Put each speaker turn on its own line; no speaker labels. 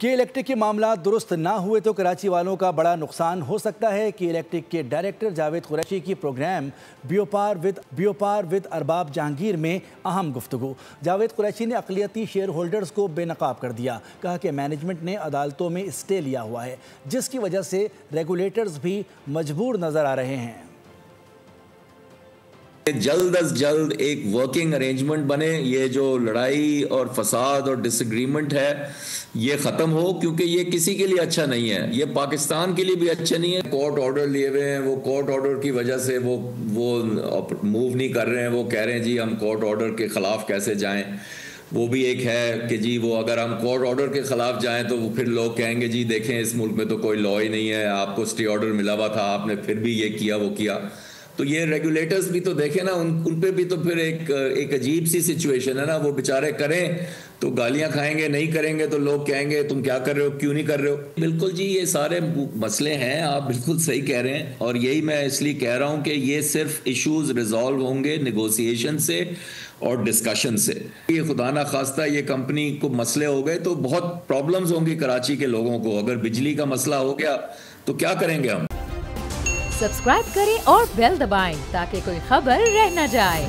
कि इलेक्ट्रिक के मामला दुरुस्त ना हुए तो कराची वालों का बड़ा नुकसान हो सकता है कि इलेक्ट्रिक के डायरेक्टर जावेद कुरैशी की प्रोग्राम बियोपार विद अरबाब जहांगीर में अहम गुफ्तगू। जावेद कुरैशी ने अक़लियती शेयर होल्डर्स को बेनकाब कर दिया। कहा कि मैनेजमेंट ने अदालतों में स्टे लिया हुआ है, जिसकी वजह से रेगुलेटर्स भी मजबूर नज़र आ रहे हैं।
जल्द अज जल्द एक वर्किंग अरेंजमेंट बने, ये जो लड़ाई और फसाद और डिसएग्रीमेंट है ये ख़त्म हो, क्योंकि ये किसी के लिए अच्छा नहीं है, ये पाकिस्तान के लिए भी अच्छा नहीं है। कोर्ट ऑर्डर लिए हुए हैं, वो कोर्ट ऑर्डर की वजह से वो मूव नहीं कर रहे हैं। वो कह रहे हैं जी हम कोर्ट ऑर्डर के ख़िलाफ़ कैसे जाएं। वो भी एक है कि जी वो अगर हम कोर्ट ऑर्डर के ख़िलाफ़ जाएं तो वो फिर लोग कहेंगे जी देखें इस मुल्क में तो कोई लॉ ही नहीं है, आपको स्टे ऑर्डर मिला हुआ था, आपने फिर भी ये किया वो किया। तो ये रेगुलेटर्स भी तो देखें ना, उन पे भी तो फिर एक अजीब सी सिचुएशन है ना। वो बेचारे करें तो गालियां खाएंगे, नहीं करेंगे तो लोग कहेंगे तुम क्या कर रहे हो, क्यों नहीं कर रहे हो। बिल्कुल जी, ये सारे मसले हैं, आप बिल्कुल सही कह रहे हैं। और यही मैं इसलिए कह रहा हूं कि ये सिर्फ इश्यूज रिजॉल्व होंगे नेगोशिएशन से और डिस्कशन से। ये खुदा ना खास्ता ये कंपनी को मसले हो गए तो बहुत प्रॉब्लम्स होंगी कराची के लोगों को। अगर बिजली का मसला हो गया तो क्या करेंगे हम।
सब्सक्राइब करें और बेल दबाएं ताकि कोई खबर रह न जाए।